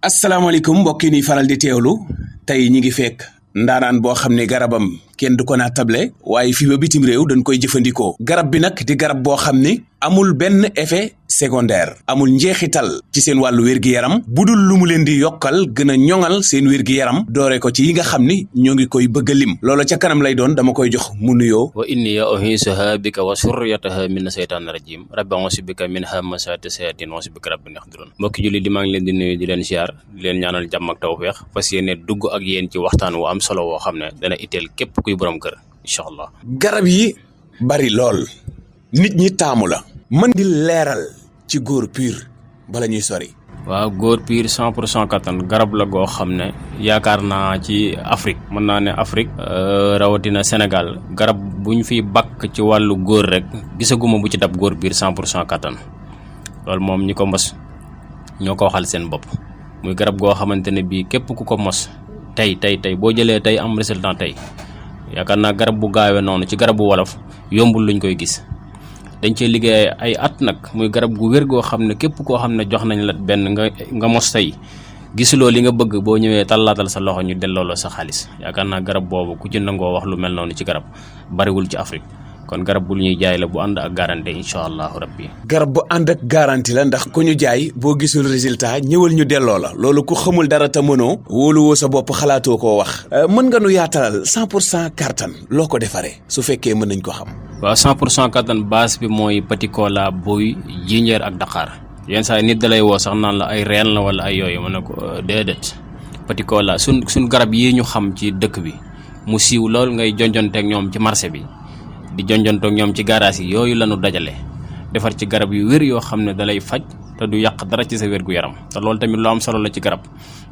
asalaamaaleykum mbokk yi ni faral di teewlu tey ñi ngi fekk ndaanaan boo xam ne garabam kenn du ko naa table waaye fii ba bitim réew dañ koy jëfandikoo garab bi nag di garab boo xam ne amul benn effet secondaire amul njeexital ci seen wàllu wér-gi-yaram budul lu mu leen di yokkal gën a ñoŋal seen wér-gi-yaram doore ko ci yi nga xam ni ñoo ngi koy bëgg a lim loola ca kanam lay doon dama koy jox mu nuyoo. wa inni u'iizuha bika wa surriyataha mina shaytaani rajim rabbi a'uuzu bika min hamazaati shayaatiin wa a'uuzu bika rabbi an yahduruun. mbokki julli di maa ngi leen di nuyu di leen ziar di leen ñaanal jàmm ak tawfeex fas yéene dugg ak yéen ci waxtaan wu am solo woo xam ne dana itteel képp kuy borom kër incha allah. garab yi bari lool nit ñi taamu la mën di leeral ci góor pur bala ñuy sori. waaw góor pur 100% kattan garab la goo xam ne yaakaar naa ci Afrique mën naa ne Afrique rawatina Sénégal garab bu ñu fiy bakk ci wàllu góor rek gisaguma bu ci dab góor pur 100% kattan loolu moom ñi ko mos ñoo ko waxal seen bopp muy garab goo xamante ne bii képp ku ko mos tey boo jëlee tey am résultat tey yaakaar naa garab bu gaawee noonu ci garabu wolof yombul luñ koy gis. dañ cee liggéey ay at nag muy garab gu wér goo xam ne képp koo xam ne jox nañ la benn nga mos tey gisuloo li nga bëgg boo ñëwee tallaatal sa loxo ñu delloo la sa xaalis yaakaar naa garab boobu ku ci nangoo wax lu mel noonu ci garab bariwul ci Afrique kon garab bu ñuy jaay la bu ànd ak garantie incha allahu rabbi. garab bu ànd ak garantie la ndax ku ñu jaay boo gisul résultat ñëwal ñu delloo la loolu ku xamul dara te mënoo wóoluwoo sa bopp xalaatoo koo wax mën nga nu yaatalal 100% kattan loo ko defaree su fekkee mën nañ ko xam. waaw 100% kattan base bi mooy petit cola boy jinjeer ak daqaar yenn saa yi nit da lay woo sax naan la ay reen la wala ay yooyu ma ne ko déedéet petit cola suñ garab yi ñu xam ci dëkk bi mu siiw lool ngay jonjonteeg ñoom ci marché bi di jonjonteeg ñoom ci garage yi yooyu la ñu dajale defar ci garab yu wér yoo xam ne da lay faj te du yàq dara ci sa wér-gu-yaram te loolu tamit lu am solo la ci garab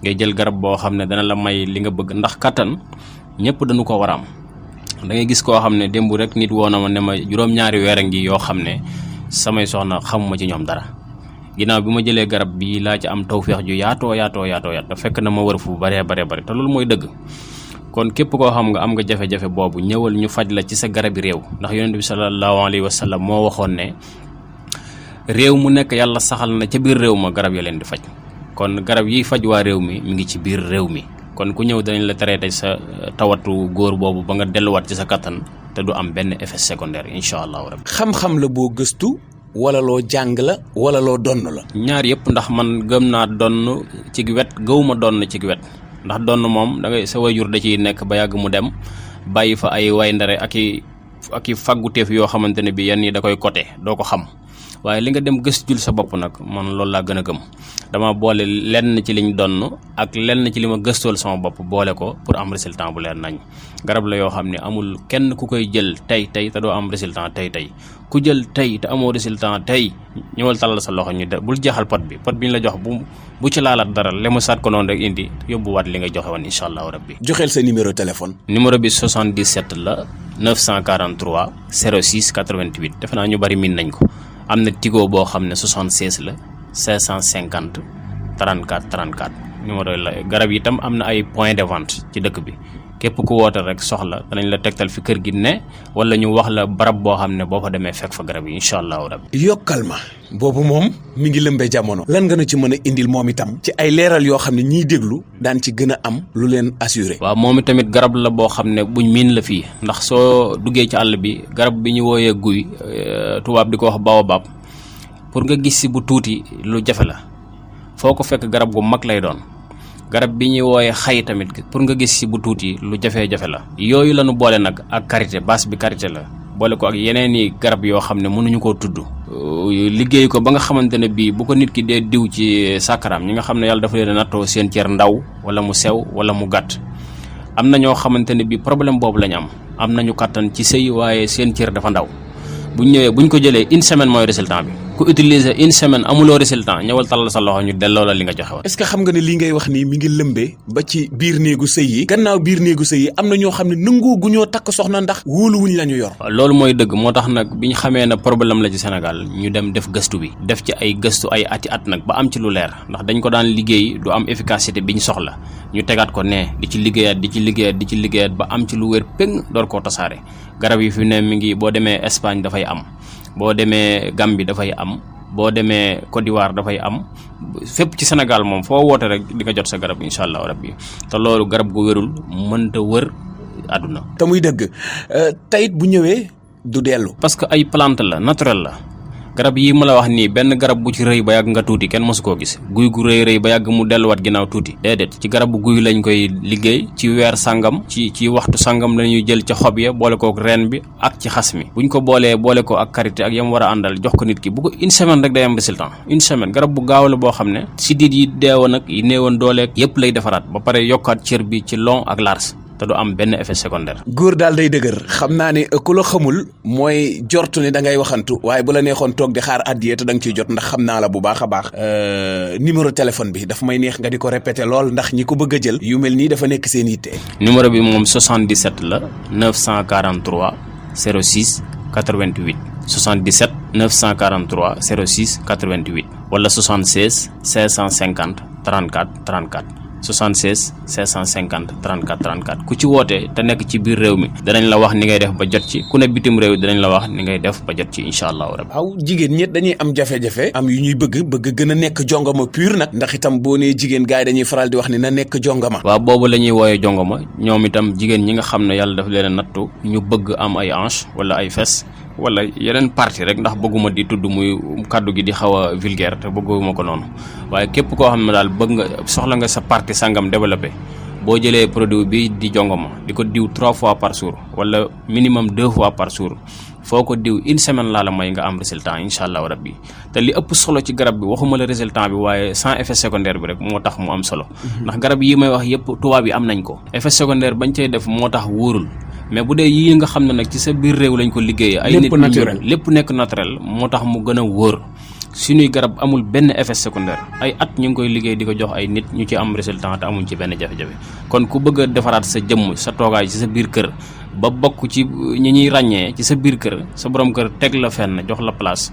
ngay jël garab boo xam ne dana la may li nga bëgg ndax kattan ñëpp dañu ko war a am. da ngay gis koo xam ne démb rek nit woo na ma ne ma juróom-ñaari weer a ngi yoo xam ne samay soxna xamuma ci ñoom dara ginnaaw bi ma jëlee garab bi laa ci am tawféex ju yaatoo da fekk na ma wër fu bare te loolu mooy dëgg kon képp koo xam nga am nga jafe-jafe boobu ñëwal ñu faj la ci sa garabi réew ndax yonent bi sallallahu alayhi wa sallam moo waxoon ne réew mu nekk yàlla saxal na ca biir réew ma garab ya leen di faj kon garab yiy faj waa réew mi ngi ci biir réew mi kon ku ñëw danañ la traité sa tawatu góor boobu ba nga delluwaat ci sa kattan te du am benn effet secondaire incha allahu rabbi. xam-xam la boo gëstu wala loo jàng la wala loo donn la. ñaar yëpp ndax man gëm naa donn ci wet gëwuma donn ci wet ndax donn moom da ngay sa wayjur da ciy nekk ba yàgg mu dem bàyyi fa ay wayndare ak i fagguteef yoo xamante ne bi yenn yi da koy côté doo ko xam waaye li nga dem gëstul sa bopp nag man loolu laa gën a gëm dama boole lenn ci liñ donn ak lenn ci li ma gëstool sama bopp boole ko pour am résultat bu leer nañ garab la yoo xam ne amul kenn ku koy jël tey te doo am résultat tey ku jël tey te amoo résultat tey ñëwal tàllal sa loxo ñu bul jeexal pot bi ñu la jox bu ci laalaat dara lemu saat ko noonu rek indi yóbbuwaat li nga joxe woon incha allahu rabbi. joxeel sa numéro téléphone. numéro bi 77 la 943 06 88 defe naa ñu bari miin nañ ko. am na Tigo boo xam ne 76 la 550 34 numéro la garab yi itam am na ay point de vente ci dëkk bi képp ku woote rek soxla danañ la tegtal fi kër gi ne wala ñu wax la barab boo xam ne boo fa demee fekk fa garab yi incha allahu rabbi. yokkal ma boobu moom mi ngi lëmbee jamono lan nga na ci mën a indil moom itam ci ay leeral yoo xam ne ñiy déglu daan ci gën a am lu leen assuré. waaw moom itamit garab la boo xam ne buñ miin la fii ndax soo duggee ci àll bi garab bi ñu wooyee guy tubaab di ko wax baobab pour nga gis si bu tuuti lu jafe la foo ko fekk garab gu mag lay doon garab bi ñuy wooyee xay tamit pour nga gis si bu tuuti lu jafe-jafe la yooyu la ñu boole nag ak karité base bi karité la boole ko ak yeneen i garab yoo xam ne mënuñu koo tudd liggéey ko ba nga xamante ne bii bu ko nit ki dee diw ci sàkkaraam ñi nga xam ne yàlla dafa leen a nattoo seen cër ndaw wala mu sew wala mu gàtt am na ñoo xamante ne bii problème boobu lañ am nañu kàttan ci sëy waaye seen cër dafa ndaw buñ ko jëlee une semaine mooy résultat bi ku utiliser une semaine amuloo résultat ñëwal tallal sa loxo ñu delloo la li nga joxe woon. est-ce que xam nga ne lii ngay wax nii mi ngi lëmbee ba ci biir néegu sëy yi gannaaw biir néegu sëy yi am na ñoo xam ne nangoo gu ñoo takk soxna ndax wóoluwuñ la ñu yor. loolu mooy dëgg moo tax nag bi ñu xamee ne problème la ci Sénégal ñu dem def gëstu bi def ci ay gëstu ay at nag ba am ci lu leer ndax dañ ko daan liggéey du am efficacité bi ñu soxla ñu tegaat ko ne di ci liggéeyaat ba am ci lu wér péng door koo tasaare garab yi fi ne mi ngi boo demee Espagne dafay am boo demee Gambie dafay am boo demee Côte d'Ivoire dafay am fépp ci Sénégal moom foo woote rek di nga jot sa garab incha allah rabbi te loolu garab gu wérul mënta wër àdduna. te muy dëgg tayit bu ñëwee du dellu. parce que ay plante la naturel la garab yi ma la wax nii benn garab bu ci rëy ba yàgg nga tuuti kenn mosu koo gis guy gu rëy ba yàgg mu delluwaat ginnaaw tuuti déedéet ci garabu guy lañ koy liggéey ci weer sangam ci waxtu sangam la ñuy jël ca xob ya boole kook reen bi ak ci xas mi buñ ko boole ko ak karité ak yam war a àndal jox ko nit ki bu ko une semaine rek day am résultat une semaine garab bu gaaw la boo xam ne siddiit yi deewoon ak yi néewoon dooleeg yépp lay defaraat ba pare yokkaat cër bi ci long ak large te du am benn effet secondaire. góor daal day dëgër xam naa ne ku la xamul mooy jortu ne da ngay waxantu waaye bu la neexoon toog di xaar addiye te da nga ciy jot ndax xam naa la bu baax a baax. numéro téléphone bi daf may neex nga di ko répété lool ndax ñi ko bëgg a jël yu mel nii dafa nekk seen yitte. numéro bi moom 77 la 943 06 88 77 943 06 88 wala 76 550 34 34. 76 550 34 34 ku ci woote te nekk ci biir réew mi danañ la wax ni ngay def ba jot ci ku ne bitim réew danañ la wax ni ngay def ba jot ci incha allahu rabbi. waaw jigéen ñi dañuy am jafe-jafe am yu ñuy bëgg gën a nekk jongama pur nag ndax itam boo nee jigéen gars yi dañuy faral di wax ni na nekk jongama. waaw boobu la ñuy wooyee jongama ñoom itam jigéen ñi nga xam ne yàlla daf leen a nattu ñu bëgg am ay hanche wala ay fes wala yeneen partie rek ndax bëgguma di tudd muy kàddu gi di xaw a vulgaire te bëgguma ko noonu waaye képp koo xam ne daal bëgg nga soxla nga sa partie sangam développé boo jëlee produit bi di jongoma di ko diw 3 fois par jour wala minimum 2 fois par jour foo ko diw une semaine laa la may nga am résultat incha allahu rabbi te li ëpp solo ci garab bi waxuma la résultat bi waaye sans effet secondaire bi rek moo tax mu am solo ndax garab yi may wax yëpp tubaab yi am nañ ko effet secondaire bañ cay def moo tax wóorul mais bu dee yii nga xam ne nag ci sa biir réew lañ ko liggéeyee ay nit lépp nekk naturel moo tax mu gën a wóor suñuy garab amul benn effet secondaire ay at ñu ngi koy liggéey di ko jox ay nit ñu ci am résultat te amuñ ci benn jafe-jafe kon ku bëgg a defaraat sa jëmm sa toogaay ci sa biir kër ba bokk ci ñi ñuy ràññee ci sa biir kër sa borom kër teg la fenn jox la place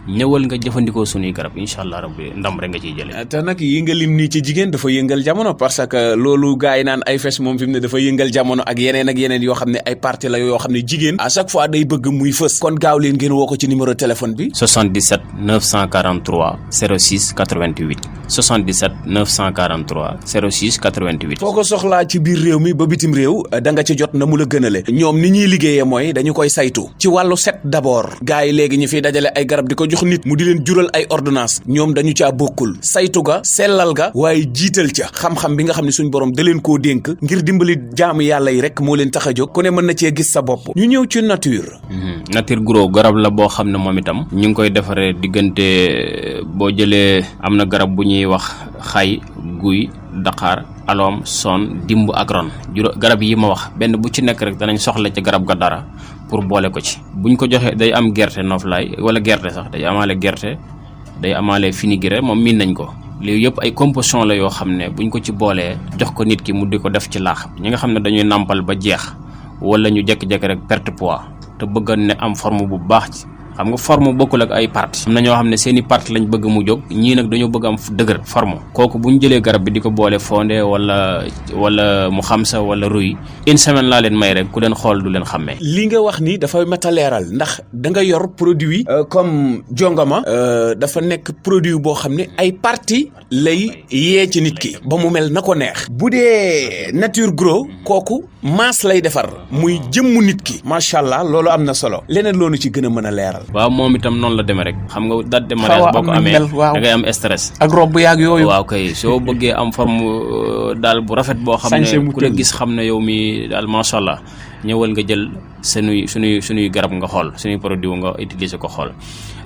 ñëwal nga jëfandikoo suñuy garab incha allah rabbi ndam rek nga ciy jëlee. te nag yi nga lim nii ci jigéen dafa yëngal jamono parce que loolu gars yi naan ay fes moom fi mu ne dafa yëngal jamono ak yeneen yoo xam ne ay parties la yoo xam ne jigéen à chaque fois day bëgg muy fës kon gaaw leen ngeen woo ko ci numéro téléphone bi 77 943 06 88 77 943 06 88. foo ko soxlaa ci biir réew mi ba bitim réew da nga ci jot na mu la gënale ñoom ni ñuy liggéeyee mooy dañu koy saytu ci wàllu set d'abord gars yi léegi ñu fiy dajale ay garab di ko jox nit mu di leen jural ay ordonnance ñoom dañu caa bokkul saytu ga sellal ga waaye jiital ca xam-xam bi nga xam ne suñ borom da leen koo dénk ngir dimbali jaamu yàlla yi rek moo leen tax a jóg ku ne mën na cee gis sa bopp ñu ñëw ci nature. nature gros garab la boo xam ne moom itam ñu ngi koy defaree diggante boo jëlee am na garab bu ñuy wax xay guy daqaar aloom son dimb ak ron garab yi ma wax benn bu ci nekk rek danañ soxla ci garab ga dara pour boole ko ci buñ ko joxee day am gerte noflaay wala gerte sax day amaale gerte day amaale fenugrec moom miin nañ ko lii yëpp ay composition la yoo xam ne buñ ko ci boolee jox ko nit ki mu di ko def ci laax ñi nga xam ne dañuy nàmpal ba jeex wala ñu jékki-jékki rek perte poids te bëgg ne am forme bu baax ci xam nga forme bokkul ak ay parties am na ñoo xam ne seeni parties lañ bëgg mu jóg ñii nag dañoo bëgg am dëgër forme kooku bu ñu jëlee garab bi di ko boole fondé wala mu xamsa wala ruy une semaine laa leen may rek ku leen xool du leen xàmmee. li nga wax ni dafa mat a leeral ndax da nga yor produit comme jongama dafa nekk produit boo xam ne ay parties lay yee ci nit ki ba mu mel na ko neex bu dee nature gros kooku masse lay defar muy jëmmu nit ki macha allah loolu am na solo leneen loolu ci gën a mën a leeral. waaw moom itam noonu la demee rek xam nga date de mariage boo ko amee da ngay am stress ak rob bu yàgg yooyu waaw kay soo bëggee am forme daal bu rafet boo xam ne ku la gis xam ne yow mi daal macha allah ñëwal nga jël suñuy garab nga xool suñuy produit nga utiliser ko xool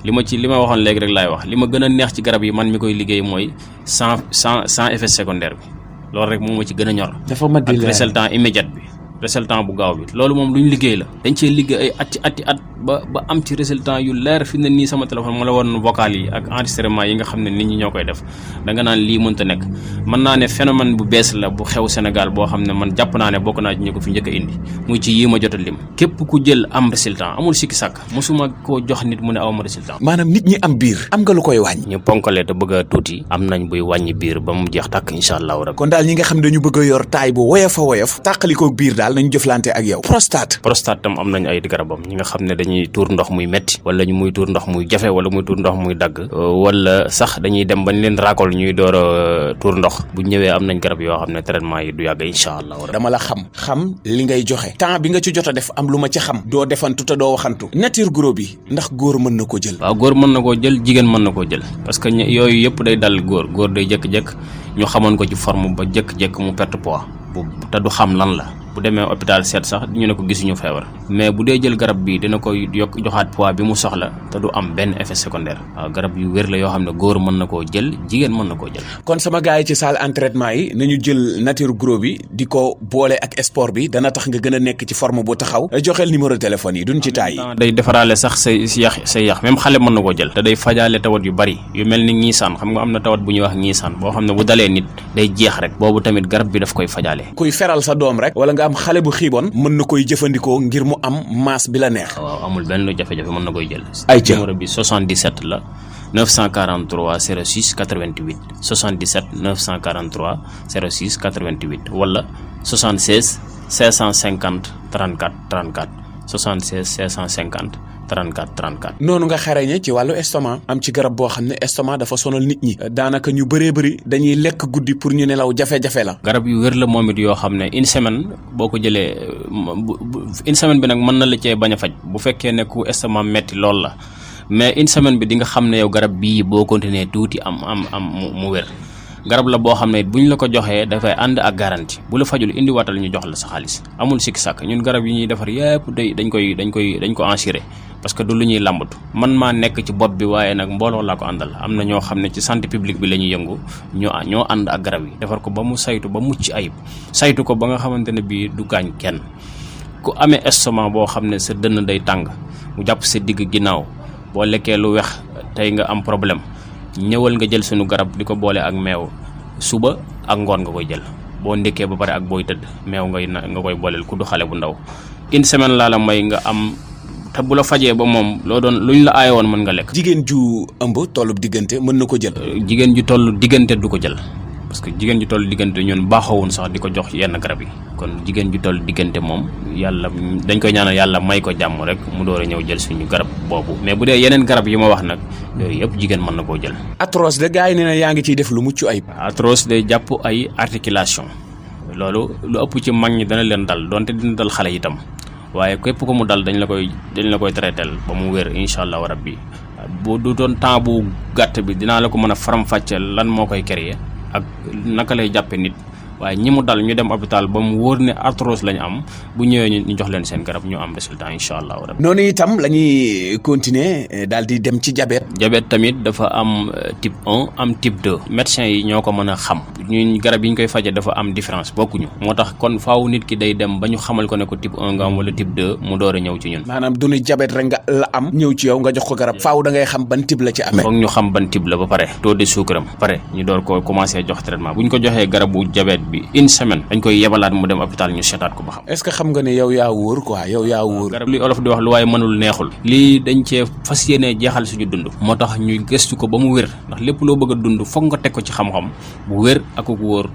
li ma waxoon léegi rek laay wax li ma gën a neex ci garab yi man mi koy liggéey mooy sans effet secondaire bi loolu rek moom ma ci gën a ñor ak résultat immédiat bi résultat bu gaaw bi loolu moom lu ñu liggéey la dañ cee liggéey ay ati at ba am ci résultat yu leer fi ne nii sama téléphone ma la woon vocal yi ak enregistrement yi nga xam ne nit ñi ñoo koy def da nga naan lii mënta nekk mën naa ne phénomène bu bees la bu xew Sénégal boo xam ne man jàpp naa ne bokk naa ci ñu ko fi njëkk a indi muy ci yii ma jot a lim képp ku jël am résultat amul sikki sàkk mosuma koo jox nit mu ne awma résultat. maanaam nit ñi am biir am nga lu koy wàññi. ñu ponkale te bëgg a tuuti am nañ buy wàññi biir ba mu jeex tàkk incha allahu rabbi. kon daal ñi nga xam ne dañu bëgg a yor taay bu woyof a woyof tàqalikoo biir daal nañu jëflante ak yow. prostate tam am nañ ay garabam ñi nga xam ne dañuy dañuy tuur ndox muy metti wala ñu muy tuur ndox muy jafe wala muy tuur ndox muy dagg wala sax dañuy dem bañ leen raakol ñuy door a tuur ndox bu ñëwee am nañ garab yoo xam ne traitement yi du yàgg incha allah. dama la xam li ngay joxe temps bi nga ci jot a def am lu ma ci xam doo defantu te doo waxantu nature gros bi ndax góor mën na ko jël. waaw góor mën na koo jël jigéen mën na koo jël parce que yooyu yëpp day dal góor day jékki-jékki ñu xamoon ko ci forme ba jékki-jékki mu perte poids te du xam lan la bu demee hôpital seet sax ñu ne ko gisuñu feebar mais bu dee jël garab bi dina koy joxaat poids bi mu soxla te du am benn effet secondaire. waaw garab yu wér la yoo xam ne góor mën na koo jël jigéen mën na koo jël. kon sama gars yi ci salle entraînement yi nañu jël nature gros bi di ko boole ak sport bi dana tax nga gën a nekk ci forme bu taxaw joxeel numéro téléphone yi duñ ci taay. day defaraale sax say yax même xale mën na koo jël te day fajaale tawat yu bari yu mel ni ñiisaan xam nga am na tawat bu ñuy wax ñiisaan boo xam ne bu dalee nit day jeex rek boobu tamit garab bi daf koy fajaale. kuy feral sa doom rek wala nga am xale bu xiiboon mën na koy jëfandikoo ngir mu am masse bi la neex. waaw amul benn jafe-jafe mën na koy jël. ayca numéro bi 77 la 943 06 88 77 943 06 88 wala 76 550 34 34 76 550 34 34. noonu nga xarañe ci wàllu estomac am ci garab boo xam ne estomac dafa sonal nit ñi daanaka ñu bëree bëri dañuy lekk guddi pour ñu nelaw jafe-jafe la. garab yu wér la moom it yoo xam ne une semaine boo ko jëlee une semaine bi nag mën na la cee bañ a faj bu fekkee ne ku estomac metti lool la mais une semaine bi di nga xam ne yow garab bii boo continuer tuuti am mu wér. garab la boo xam ne bu ñu la ko joxee dafay ànd ak garantie bu la fajul indi waatal ñu jox la sa xaalis amul sikki sàkk ñun garab yi ñuy defar yépp dañ ko assuré parce que du lu ñuy làmbatu man maa nekk ci bopp bi waaye nag mbooloo laa ko àndal am na ñoo xam ne ci santé publique bi la ñuy yëngu ñoo ànd ak garab yi defar ko ba mu saytu ba mucc ayib saytu ko ba nga xamante ne bii du gaañ kenn ku amee estomac boo xam ne sa dënn day tàng mu jàpp sa digg ginnaaw boo lekkee lu wex tey nga am problème ñëwal nga jël sunu garab di ko boole ak meew suba ak ngoon nga koy jël boo ndékkee ba pare ak booy tëdd meew nga koy booleel ku du xale bu ndaw une semaine laa la may nga am te bu la fajee ba moom loo doon luñ la aaye woon mën nga lekk. jigéen ju ëmb tollu diggante mën na ko jël. jigéen ju tollu diggante du ko jël parce que jigéen ju tollu diggante ñun baaxoowun sax di ko jox yenn garab yi kon jigéen ju tollu diggante moom yàlla dañ koy ñaanal yàlla may ko jàmm rek mu door a ñëw jël suñu garab boobu mais bu dee yeneen garab yi ma wax nag yooyu yëpp jigéen mën na koo jël. arthrose de gars yi nee na yaa ngi ciy def lu mucc ayib. arthrose day jàpp ay articulation loolu lu ëpp ci mag ñi dana leen dal donte dina dal xale itam waaye képp ko mu dal dañ la koy traité ba mu wér incha allahu rabbi bu du doon temps bu gàtt bi dinaa la ko mën a faram-fàcceel lan moo koy créer ak naka lay jàppe nit waaye ñi mu dal ñu dem hôpital ba mu wóor ne arthrose lañu am bu ñëwee ñu jox leen seen garab ñu am résultat incha allahu rabbi. noonu itam la ñuy continuer daal di dem ci diabète. diabète tamit dafa am type 1 am type 2 médecins yi ñoo ko mën a xam ñun garab yi ñu koy faje dafa am différence bokkuñu moo tax kon faaw nit ki day dem ba ñu xamal ko ne ko type 1 nga am wala type 2 mu door a ñëw ci ñun. maanaam du ni diabète rek nga la am ñëw ci yow nga jox ko garab faaw da ngay xam ban type la ci amee. foog ñu xam ban type la ba pare taux de sucre am pare ñu door ko commencé jox traitement bu ñu ko joxee garabu diabète bi une semaine dañ koy yebalaat mu dem hôpital ñu seetaat ko ba xam. est-ce que xam nga ne yow yaa wóor quoi yow yaa wóor. garab li olof di wax lu waaye mënul neexul. lii dañ cee fas yéenee jeexal suñu dund. moo tax ñu gëstu ko ba mu wér ndax lépp loo bëgg a dund foog nga teg ko ci xam-xam bu wér ak ku wóor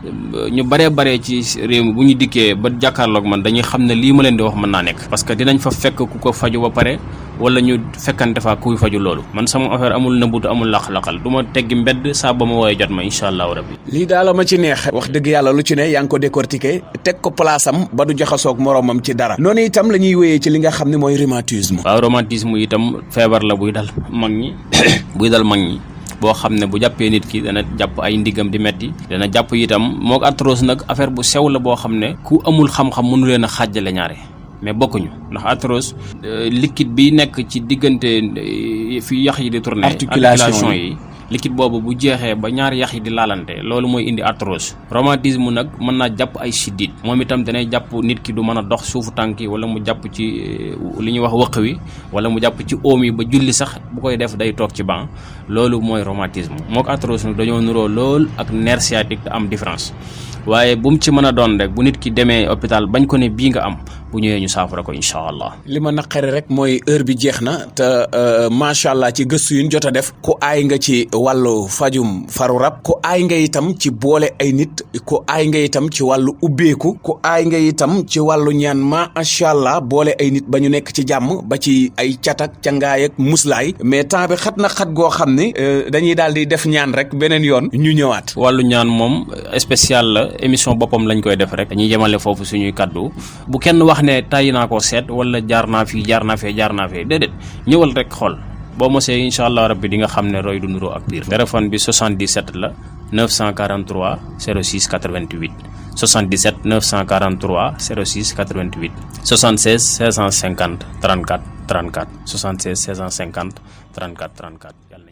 ñu baree ci réew mi bu ñu dikkee ba jàkkaarloog man dañuy xam ne lii ma leen di wax mën naa nekk. parce que dinañ fa fekk ku ko faju ba pare wala ñu fekkante fa kuy faju loolu man sama affaire amul nëbbutu amul laq-laqal du ma teggi mbedd saa ba ma wooyee jot ma incha allahu rabbi. lii daal ma ci neex wax dëgg yàlla lu ci ne yaa ngi ko décortiquer teg ko place am ba du jaxasoog moroomam ci dara noonu itam la ñuy wéyee ci li nga xam ne mooy rhumatisme. waaw rhumatisme itam feebar la buy dal mag ñi boo xam ne bu jàppee nit ki dana jàpp ay ndigam di metti dana jàpp itam mook arthrose nag affaire bu sew la boo xam ne ku amul xam-xam mënu leen a xàjjale ñaare mais bokkuñu ndax arthrose liquide bi nekk ci diggante fi yax yi di tourner articulation yi liquide boobu bu jeexee ba ñaari yax yi di laalante loolu mooy indi arthrose. rhumatisme nag mën naa jàpp ay siddit moom itam danay jàpp nit ki du mën a dox suufu tànk yi wala mu jàpp ci li ñuy wax wëq wi wala mu jàpp ci oom yi ba julli sax bu koy def day toog ci banc loolu mooy rhumatisme mook arthrose nag dañoo nuroo lool ak nerf sciatique te am différence waaye bu mu ci mën a doon rek bu nit ki demee hôpital bañ ko ne bii nga am bu ñëwee ñu saafara ko incha allah. li ma naqari rek mooy heure bi jeex na te macha allah ci gëstu yu ñu jot a def ku aay nga ci wàllu fajum faru rab ku aay nga itam ci boole ay nit ku aay nga itam ci wàllu ubbeeku ku aay nga itam ci wàllu ñaan macha allah boole ay nit ba ñu nekk ci jàmm ba ci ay catak cangaay ak muslaay mais temps bi xat na xat goo xam ne dañuy daal di def ñaan rek beneen yoon ñu ñëwaat. wàllu ñaan moom spécial la émission boppam lañ koy def rek dañuy jëmale foofu suñuy kaddu bu kenn wax ne tàyyi naa ko seet wala jaar naa fii jaar naa fee déedéet ñëwal rek xool boo mosee incha allah rabbi di nga xam ne roy du nuroo ak biir. téléphone bi 77 la 943 06 88 77 943 06 88 76 650 34 34 76 650 34 34.